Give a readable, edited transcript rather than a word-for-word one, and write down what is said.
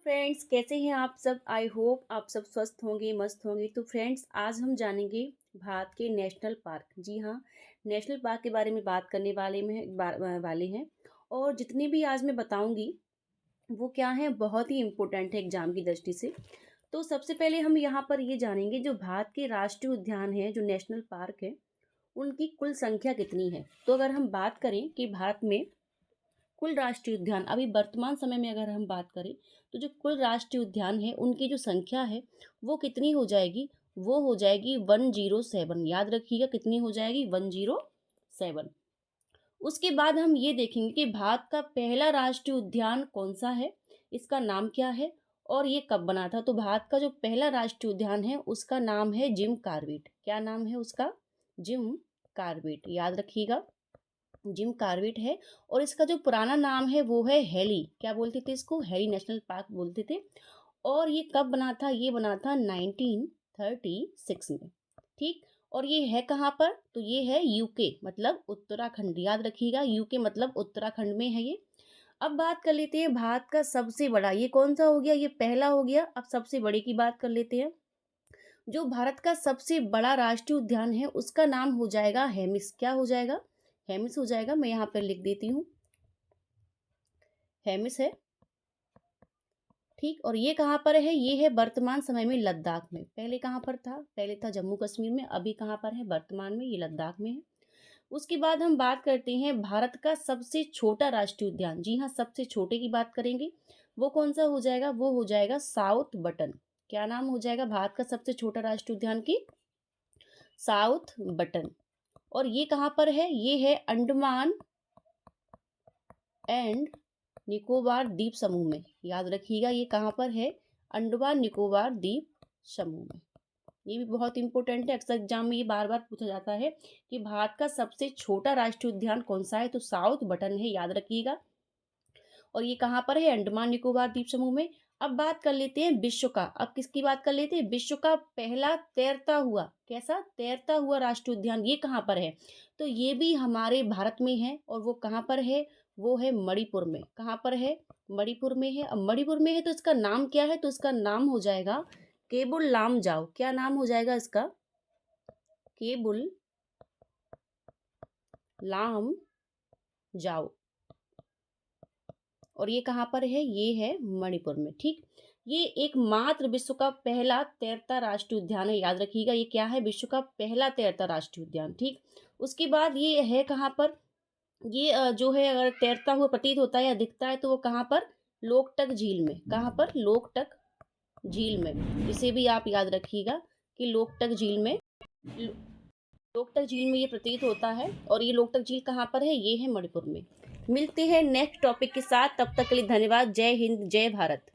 Friends, कैसे हैं आप सब। आई होप आप सब स्वस्थ होंगे, मस्त होंगे। तो फ्रेंड्स, आज हम जानेंगे भारत के नेशनल पार्क। जी हाँ, नेशनल पार्क के बारे में बात करने वाले हैं। और जितने भी आज मैं बताऊंगी वो क्या है, बहुत ही इम्पोर्टेंट है एग्जाम की दृष्टि से। तो सबसे पहले हम यहाँ पर ये जानेंगे, जो भारत के राष्ट्रीय उद्यान है, जो नेशनल पार्क है, उनकी कुल संख्या कितनी है। तो अगर हम बात करें कि भारत में कुल राष्ट्रीय उद्यान, अभी वर्तमान समय में अगर हम बात करें, तो जो कुल राष्ट्रीय उद्यान है उनकी जो संख्या है वो कितनी हो जाएगी, वो हो जाएगी 107। याद रखिएगा, कितनी हो जाएगी, 107। उसके बाद हम ये देखेंगे कि भारत का पहला राष्ट्रीय उद्यान कौन सा है, इसका नाम क्या है और ये कब बना था। तो भारत का जो पहला राष्ट्रीय उद्यान है उसका नाम है जिम कॉर्बेट। क्या नाम है उसका, जिम कॉर्बेट। याद रखिएगा, जिम कॉर्बेट है। और इसका जो पुराना नाम है वो है हेली, क्या बोलते थे इसको, हेली नेशनल पार्क बोलते थे। और ये कब बना था, ये बना था 1936 में। ठीक। और ये है कहाँ पर, तो ये है यूके मतलब उत्तराखंड। याद रखिएगा, यूके मतलब उत्तराखंड में है ये। अब बात कर लेते हैं भारत का सबसे बड़ा, ये कौन सा हो गया, ये पहला हो गया। अब सबसे बड़े की बात कर लेते हैं। जो भारत का सबसे बड़ा राष्ट्रीय उद्यान है उसका नाम हो जाएगा हेमिस। क्या हो जाएगा, हेमिस हो जाएगा। मैं यहाँ पर लिख देती हूँ, हेमिस है। ठीक। और ये कहाँ पर है, ये है वर्तमान समय में लद्दाख में। पहले कहाँ पर था, पहले था जम्मू कश्मीर में, अभी कहाँ पर है, वर्तमान में ये लद्दाख में है। उसके बाद हम बात करते हैं भारत का सबसे छोटा राष्ट्रीय उद्यान। जी हाँ, सबसे छोटे की बात करेंगे, वो कौन सा हो जाएगा, वो हो जाएगा साउथ बटन। क्या नाम हो जाएगा भारत का सबसे छोटा राष्ट्रीय उद्यान की, साउथ बटन। और ये कहाँ पर है, ये है अंडमान एंड निकोबार द्वीप समूह में। याद रखिएगा, ये कहाँ पर है, अंडमान निकोबार द्वीप समूह में। ये भी बहुत इंपॉर्टेंट है, अक्सर एग्जाम में ये बार बार पूछा जाता है कि भारत का सबसे छोटा राष्ट्रीय उद्यान कौन सा है, तो साउथ बटन है। याद रखिएगा। और ये कहाँ पर है, अंडमान निकोबार द्वीप समूह में। अब बात कर लेते हैं विश्व का, अब किसकी बात कर लेते हैं, विश्व का पहला तैरता हुआ, कैसा, तैरता हुआ राष्ट्रीय उद्यान, ये कहाँ पर है, तो ये भी हमारे भारत में है। और वो कहाँ पर है, वो है मणिपुर में। कहाँ पर है, मणिपुर में है। अब मणिपुर में है तो इसका नाम क्या है, तो इसका नाम हो जाएगा केबुल लामजाओ। क्या नाम हो जाएगा इसका, केबुल लाम जाओ। और ये कहाँ पर है, ये है मणिपुर में। ठीक। ये एकमात्र विश्व का पहला तैरता राष्ट्रीय उद्यान है। याद रखिएगा, ये क्या है, विश्व का पहला तैरता राष्ट्रीय उद्यान। ठीक। उसके बाद ये है कहाँ पर, ये जो है, अगर तैरता हुआ प्रतीत होता है या दिखता है तो वो कहाँ पर, लोकटक झील में। कहाँ पर, लोकटक झील में। इसे भी आप याद रखिएगा कि लोकटक झील में, लोकटक झील में ये प्रतीत होता है। और ये लोकटक झील कहाँ पर है, ये है मणिपुर में। मिलते हैं नेक्स्ट टॉपिक के साथ, तब तक के लिए धन्यवाद। जय हिंद, जय भारत।